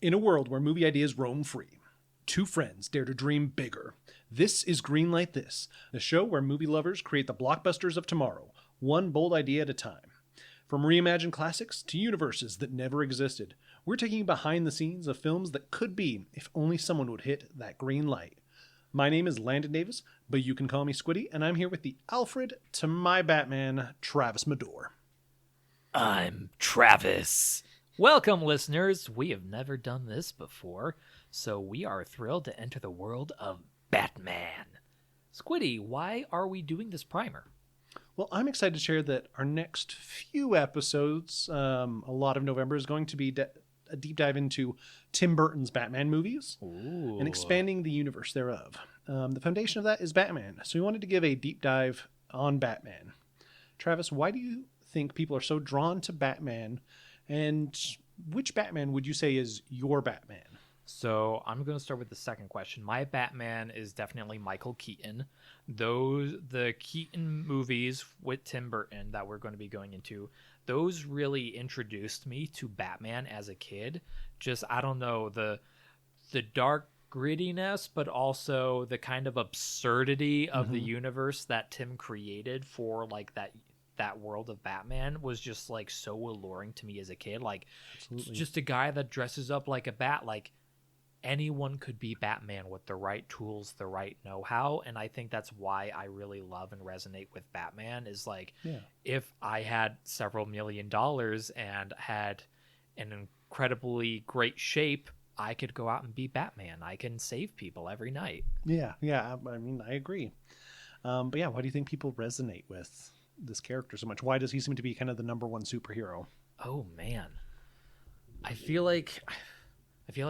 In a world where movie ideas roam free, two friends dare to dream bigger. This is Greenlight This, the show where movie lovers create the blockbusters of tomorrow, one bold idea at a time. From reimagined classics to universes that never existed, we're taking you behind the scenes of films that could be if only someone would hit that green light. My name is Landon Davis, but you can call me Squiddy, and I'm here with the Alfred to my Batman, Travis Medore. I'm Travis. Welcome, listeners. We have never done this before, so we are thrilled to enter the world of Batman. Squiddy, why are we doing this primer? Well, I'm excited to share that our next few episodes, a lot of November, is going to be a deep dive into Tim Burton's Batman movies and expanding the universe thereof. The foundation of that is Batman, so we wanted to give a deep dive on Batman. Travis, why do you think people are so drawn to Batman, and which Batman would you say is your Batman? So I'm going to start with the second question. My Batman is definitely Michael Keaton. The Keaton movies with Tim Burton that we're going to be going into, those really introduced me to Batman as a kid. Just, I don't know, the dark grittiness, but also the kind of absurdity of the universe that Tim created for like that world of Batman was just like so alluring to me as a kid. Like, Absolutely. just a guy that dresses up like a bat. Like, anyone could be Batman with the right tools, the right know-how. And I think that's why I really love and resonate with Batman is like, if I had several $1 million and had an incredibly great shape, I could go out and be Batman. I can save people every night. Yeah. I mean, I agree. But yeah, why do you think people resonate with this character so much? Why does he seem to be kind of the number one superhero? Oh man, I feel like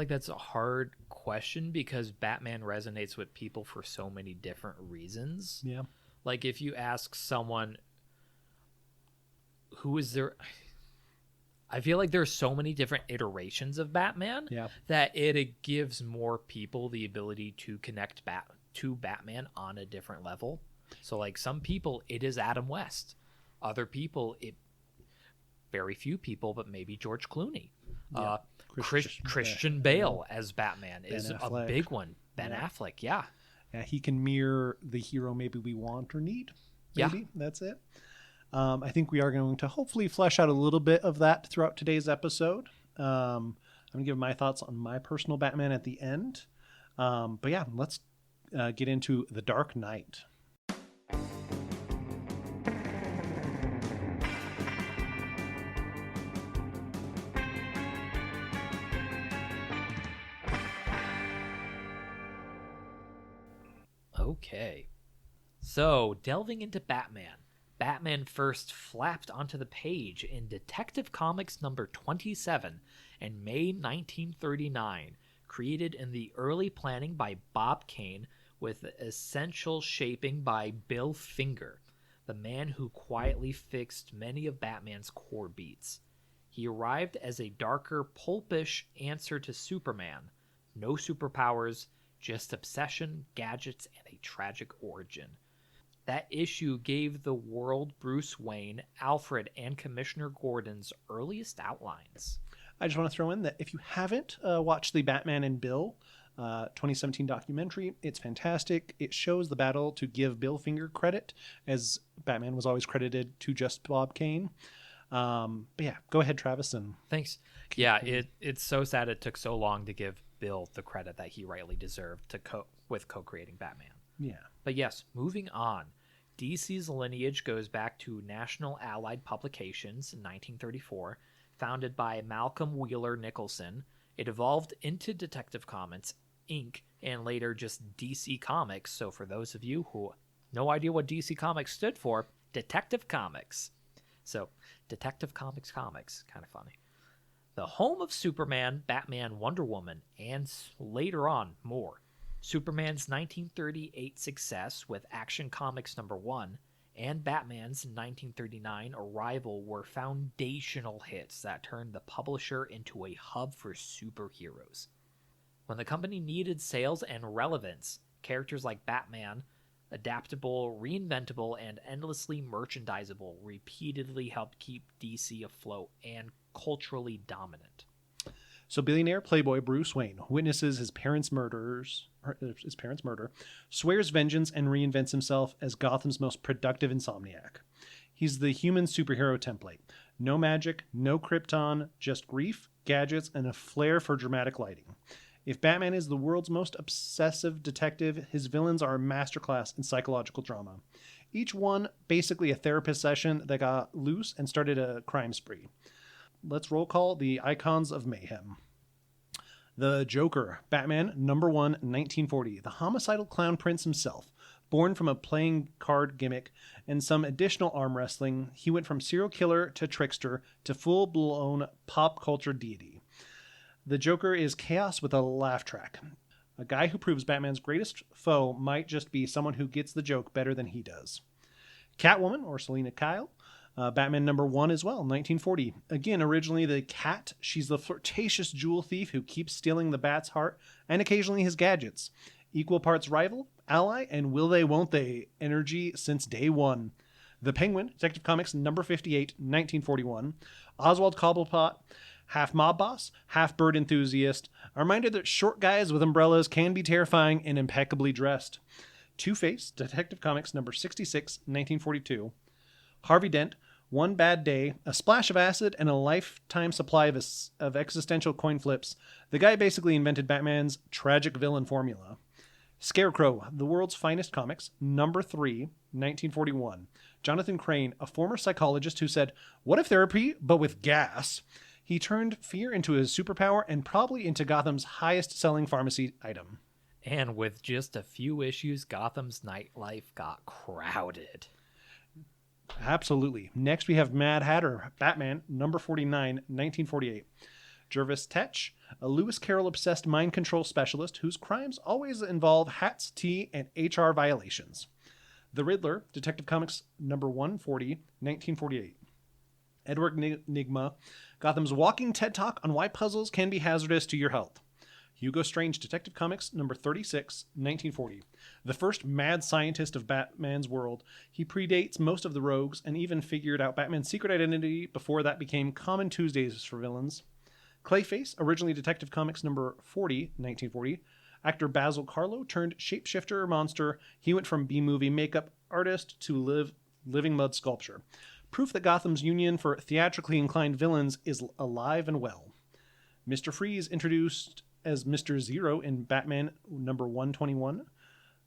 that's a hard question because Batman resonates with people for so many different reasons. Yeah. Like if you ask someone who is there, I feel like there's so many different iterations of Batman that it gives more people the ability to connect to Batman on a different level. So like some people, it is Adam West. Other people, very few people, but maybe George Clooney. Yeah. Christian Bale as Batman is a big one. Ben Affleck, yeah. He can mirror the hero maybe we want or need. Maybe that's it. I think we are going to hopefully flesh out a little bit of that throughout today's episode. I'm going to give my thoughts on my personal Batman at the end. But yeah, let's get into The Dark Knight. Okay. So, delving into Batman. Batman first flapped onto the page in Detective Comics number 27 in May 1939, created in the early planning by Bob Kane with essential shaping by Bill Finger, the man who quietly fixed many of Batman's core beats. He arrived as a darker, pulpish answer to Superman. No superpowers, just obsession, gadgets, and a tragic origin. That issue gave the world Bruce Wayne, Alfred, and Commissioner Gordon's earliest outlines. I just want to throw in that if you haven't watched the Batman and Bill 2017 documentary, it's fantastic. It shows the battle to give Bill Finger credit, as Batman was always credited to just Bob Kane. But yeah, go ahead, Travis. And thanks. Yeah, it's so sad it took so long to give Bill the credit that he rightly deserved with co-creating Batman. Yeah. But yes, moving on. DC's lineage goes back to National Allied Publications in 1934, founded by Malcolm Wheeler Nicholson. It evolved into Detective Comics, Inc., and later just DC Comics. So for those of you who no idea what DC Comics stood for, Detective Comics. So Detective Comics, kind of funny. The home of Superman, Batman, Wonder Woman, and later on more. Superman's 1938 success with Action Comics number 1 and Batman's 1939 arrival were foundational hits that turned the publisher into a hub for superheroes. When the company needed sales and relevance, characters like Batman, adaptable, reinventable, and endlessly merchandisable, repeatedly helped keep DC afloat and culturally dominant. So billionaire playboy Bruce Wayne witnesses his parents' murder, swears vengeance, and reinvents himself as Gotham's most productive insomniac. He's the human superhero template. No magic, no Krypton, just grief, gadgets, and a flair for dramatic lighting. If Batman is the world's most obsessive detective, his villains are a masterclass in psychological drama. Each one basically a therapist session that got loose and started a crime spree. Let's roll call the icons of mayhem. The Joker, Batman, number 1, 1940. The homicidal clown prince himself. Born from a playing card gimmick and some additional arm wrestling, he went from serial killer to trickster to full-blown pop culture deity. The Joker is chaos with a laugh track. A guy who proves Batman's greatest foe might just be someone who gets the joke better than he does. Catwoman, or Selina Kyle, Batman number 1 as well, 1940. Again, originally the Cat, she's the flirtatious jewel thief who keeps stealing the Bat's heart and occasionally his gadgets. Equal parts rival, ally, and will they, won't they energy since day one. The Penguin, Detective Comics number 58, 1941. Oswald Cobblepot, half mob boss, half bird enthusiast. A reminder that short guys with umbrellas can be terrifying and impeccably dressed. Two-Face, Detective Comics number 66, 1942. Harvey Dent, One Bad Day, a splash of acid, and a lifetime supply of existential coin flips. The guy basically invented Batman's tragic villain formula. Scarecrow, The World's Finest Comics, number 3, 1941. Jonathan Crane, a former psychologist who said, "What if therapy, but with gas?" He turned fear into his superpower and probably into Gotham's highest-selling pharmacy item. And with just a few issues, Gotham's nightlife got crowded. Absolutely. Next, we have Mad Hatter, Batman, number 49, 1948. Jervis Tetch, a Lewis Carroll-obsessed mind control specialist whose crimes always involve hats, tea, and HR violations. The Riddler, Detective Comics number 140, 1948. Edward Nygma, Gotham's walking TED Talk on why puzzles can be hazardous to your health. Hugo Strange, Detective Comics number 36, 1940. The first mad scientist of Batman's world, he predates most of the rogues and even figured out Batman's secret identity before that became common Tuesdays for villains. Clayface, originally Detective Comics number 40, 1940. Actor Basil Carlo turned shapeshifter monster. He went from B-movie makeup artist to living mud sculpture. Proof that Gotham's union for theatrically inclined villains is alive and well. Mr. Freeze, introduced as Mr. Zero in Batman number 121,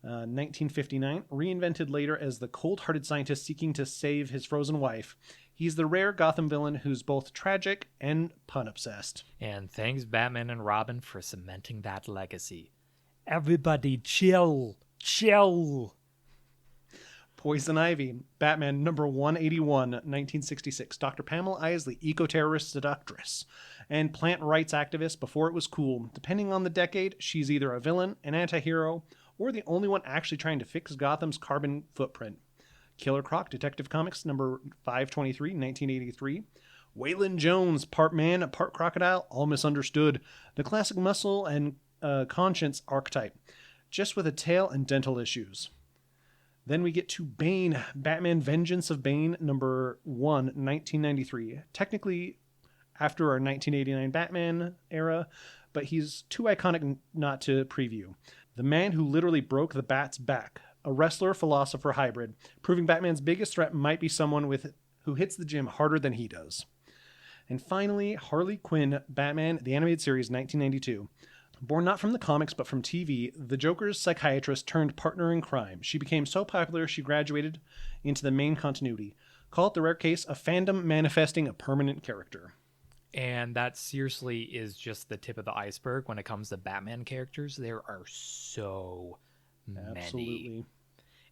1959, reinvented later as the cold-hearted scientist seeking to save his frozen wife. He's the rare Gotham villain who's both tragic and pun-obsessed. And thanks Batman and Robin for cementing that legacy. Everybody chill. Chill. Poison Ivy, Batman number 181, 1966. Dr. Pamela Isley, eco-terrorist seductress and plant rights activist before it was cool. Depending on the decade, she's either a villain, an anti-hero, or the only one actually trying to fix Gotham's carbon footprint. Killer Croc, Detective Comics number 523, 1983. Waylon Jones, part man, part crocodile, all misunderstood. The classic muscle and conscience archetype, just with a tail and dental issues. Then we get to Bane, Batman Vengeance of Bane, number 1, 1993. Technically after our 1989 Batman era, but he's too iconic not to preview. The man who literally broke the Bat's back, a wrestler-philosopher hybrid, proving Batman's biggest threat might be someone who hits the gym harder than he does. And finally, Harley Quinn, Batman, the Animated Series, 1992. Born not from the comics but from TV, the Joker's psychiatrist turned partner in crime. She became so popular she graduated into the main continuity. Call it the rare case of fandom manifesting a permanent character. And that seriously is just the tip of the iceberg when it comes to Batman characters. There are so many. Absolutely.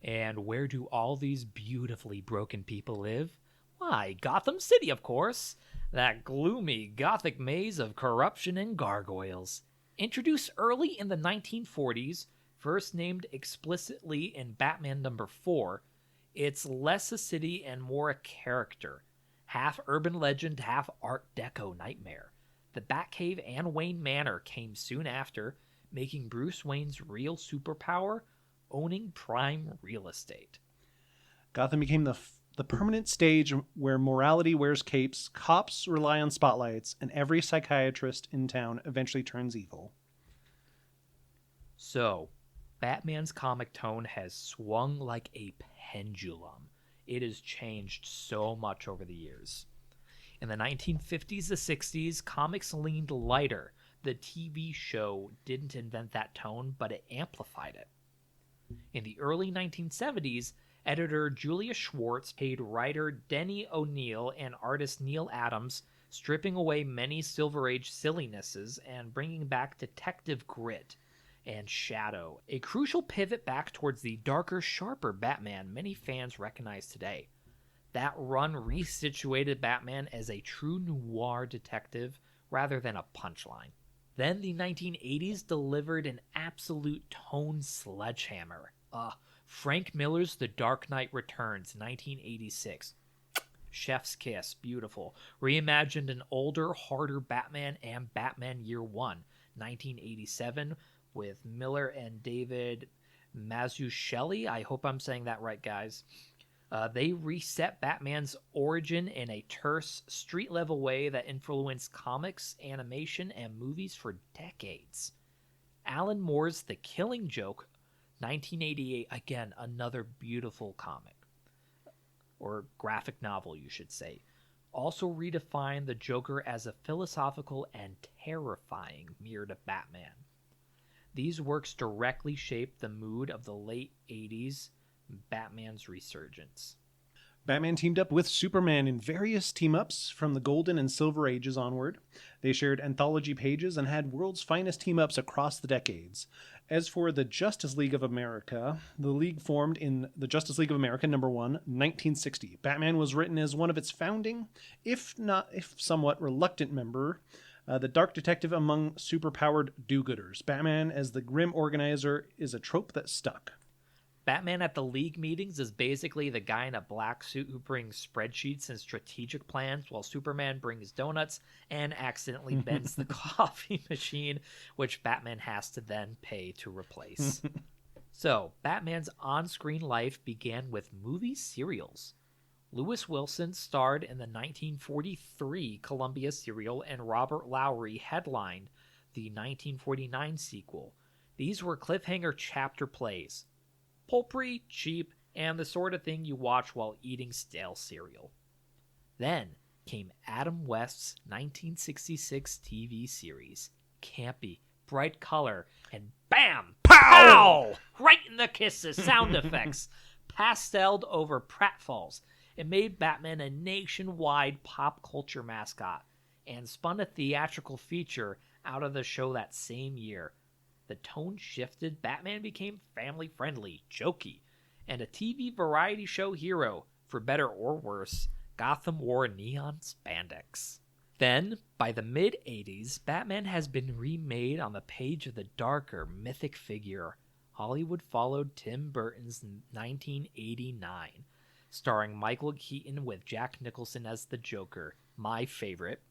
And where do all these beautifully broken people live? Why, Gotham City, of course. That gloomy gothic maze of corruption and gargoyles. Introduced early in the 1940s, first named explicitly in Batman number 4, it's less a city and more a character. Half urban legend, half Art Deco nightmare. The Batcave and Wayne Manor came soon after, making Bruce Wayne's real superpower owning prime real estate. Gotham became the the permanent stage where morality wears capes, cops rely on spotlights, and every psychiatrist in town eventually turns evil. So, Batman's comic tone has swung like a pendulum. It has changed so much over the years. In the 1950s to 60s, comics leaned lighter. The TV show didn't invent that tone, but it amplified it. In the early 1970s, editor Julia Schwartz paid writer Denny O'Neil and artist Neil Adams, stripping away many Silver Age sillinesses and bringing back detective grit and shadow, a crucial pivot back towards the darker, sharper Batman many fans recognize today. That run resituated Batman as a true noir detective rather than a punchline. Then the 1980s delivered an absolute tone sledgehammer. Frank Miller's The Dark Knight Returns, 1986. Chef's kiss, beautiful. Reimagined an older, harder Batman and Batman Year One, 1987, with Miller and David Mazzucchelli. I hope I'm saying that right, guys. They reset Batman's origin in a terse, street-level way that influenced comics, animation, and movies for decades. Alan Moore's The Killing Joke, 1988, again, another beautiful comic. Or graphic novel, you should say. Also redefined the Joker as a philosophical and terrifying mirror to Batman. These works directly shaped the mood of the late 80s Batman's resurgence. Batman teamed up with Superman in various team-ups from the Golden and Silver Ages onward. They shared anthology pages and had world's finest team-ups across the decades. As for the Justice League of America, the league formed in the Justice League of America #1, 1960. Batman was written as one of its founding, if somewhat reluctant member, the dark detective among superpowered do-gooders. Batman as the grim organizer is a trope that stuck. Batman at the League meetings is basically the guy in a black suit who brings spreadsheets and strategic plans, while Superman brings donuts and accidentally bends the coffee machine, which Batman has to then pay to replace. So, Batman's on-screen life began with movie serials. Lewis Wilson starred in the 1943 Columbia serial, and Robert Lowry headlined the 1949 sequel. These were cliffhanger chapter plays. Pulpy, cheap, and the sort of thing you watch while eating stale cereal. Then came Adam West's 1966 TV series. Campy, bright color, and bam! Pow! Right in the kisses, sound effects. Pasteled over pratfalls. It made Batman a nationwide pop culture mascot, and spun a theatrical feature out of the show that same year. The tone shifted, Batman became family-friendly, jokey, and a TV variety show hero. For better or worse, Gotham wore neon spandex. Then, by the mid-80s, Batman has been remade on the page of the darker, mythic figure. Hollywood followed Tim Burton's 1989, starring Michael Keaton with Jack Nicholson as the Joker, my favorite,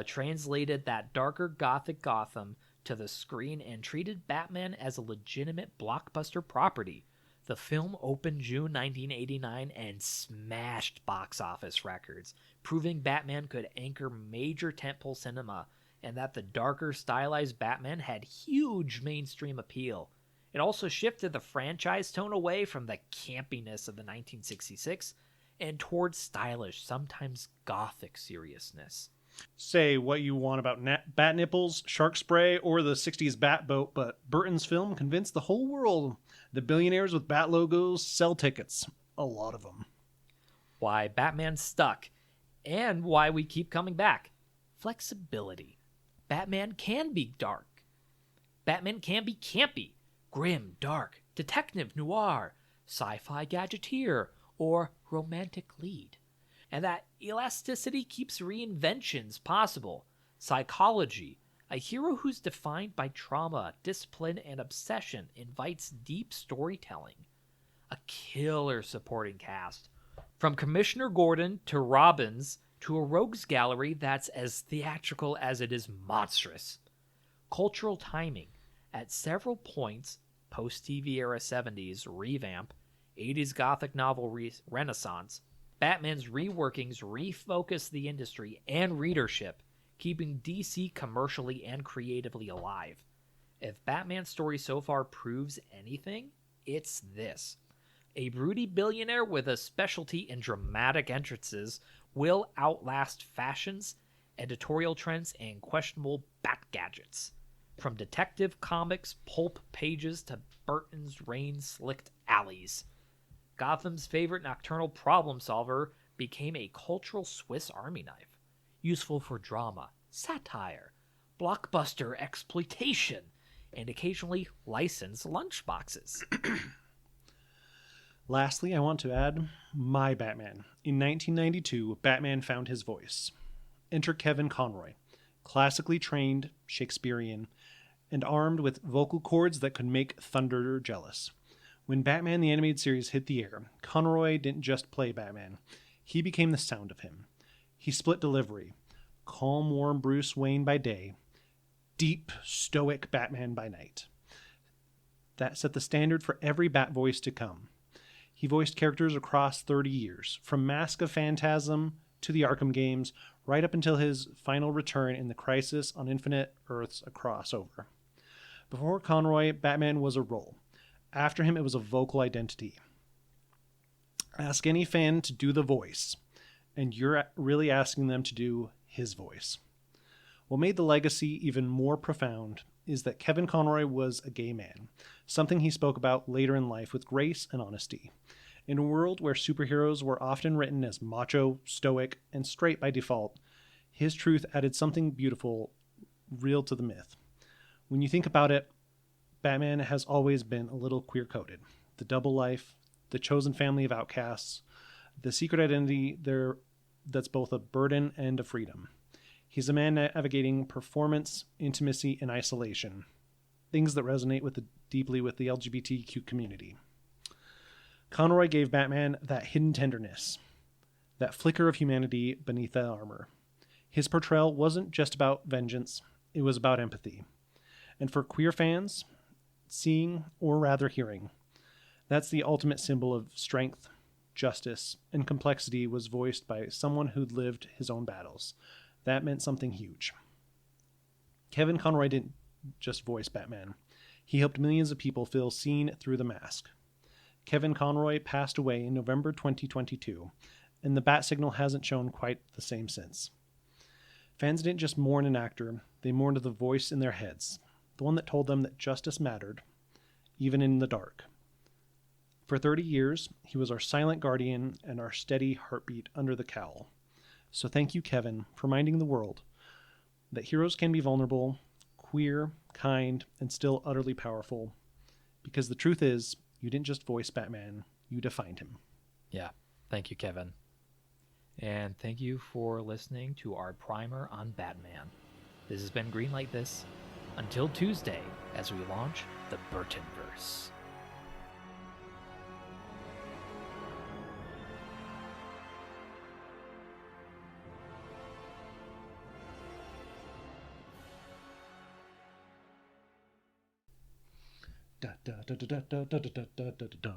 translated that darker gothic Gotham to the screen and treated Batman as a legitimate blockbuster property. The film opened June 1989 and smashed box office records, proving Batman could anchor major tentpole cinema and that the darker, stylized Batman had huge mainstream appeal. It also shifted the franchise tone away from the campiness of the 1966 and towards stylish, sometimes gothic seriousness. Say what you want about bat nipples, shark spray, or the 60s bat boat, but Burton's film convinced the whole world the billionaires with bat logos sell tickets. A lot of them. Why Batman stuck, and why we keep coming back. Flexibility. Batman can be dark. Batman can be campy, grim, dark, detective noir, sci-fi gadgeteer, or romantic lead. And that elasticity keeps reinventions possible. Psychology, a hero who's defined by trauma, discipline, and obsession, invites deep storytelling. A killer supporting cast. From Commissioner Gordon to Robbins to a rogues gallery that's as theatrical as it is monstrous. Cultural timing. At several points, post-TV era 70s revamp, 80s gothic novel renaissance, Batman's reworkings refocus the industry and readership, keeping DC commercially and creatively alive. If Batman's story so far proves anything, it's this. A broody billionaire with a specialty in dramatic entrances will outlast fashions, editorial trends, and questionable bat gadgets. From Detective Comics' pulp pages to Burton's rain-slicked alleys. Gotham's favorite nocturnal problem solver became a cultural Swiss Army knife, useful for drama, satire, blockbuster exploitation, and occasionally licensed lunchboxes. Lastly, I want to add my Batman. In 1992, Batman found his voice. Enter Kevin Conroy, classically trained, Shakespearean, and armed with vocal cords that could make thunder jealous. When Batman the Animated Series hit the air, Conroy didn't just play Batman. He became the sound of him. He split delivery. Calm, warm Bruce Wayne by day. Deep, stoic Batman by night. That set the standard for every Bat voice to come. He voiced characters across 30 years, from Mask of Phantasm to the Arkham games, right up until his final return in the Crisis on Infinite Earths, a crossover. Before Conroy, Batman was a role. After him, it was a vocal identity. Ask any fan to do the voice, and you're really asking them to do his voice. What made the legacy even more profound is that Kevin Conroy was a gay man, something he spoke about later in life with grace and honesty. In a world where superheroes were often written as macho, stoic, and straight by default, his truth added something beautiful, real to the myth. When you think about it, Batman has always been a little queer-coded. The double life, the chosen family of outcasts, the secret identity there that's both a burden and a freedom. He's a man navigating performance, intimacy, and isolation, things that resonate deeply with the LGBTQ community. Conroy gave Batman that hidden tenderness, that flicker of humanity beneath the armor. His portrayal wasn't just about vengeance, it was about empathy. And for queer fans, seeing, or rather hearing, that's the ultimate symbol of strength, justice, and complexity was voiced by someone who'd lived his own battles. That meant something huge. Kevin Conroy didn't just voice Batman. He helped millions of people feel seen through the mask. Kevin Conroy passed away in November 2022, and the bat signal hasn't shown quite the same since. Fans didn't just mourn an actor, they mourned the voice in their heads, the one that told them that justice mattered, even in the dark. For 30 years, he was our silent guardian and our steady heartbeat under the cowl. So thank you, Kevin, for reminding the world that heroes can be vulnerable, queer, kind, and still utterly powerful. Because the truth is, you didn't just voice Batman, you defined him. Yeah, thank you, Kevin. And thank you for listening to our primer on Batman. This has been Greenlight This. Until Tuesday, as we launch the Burtonverse. Da da da da da da da da da da da.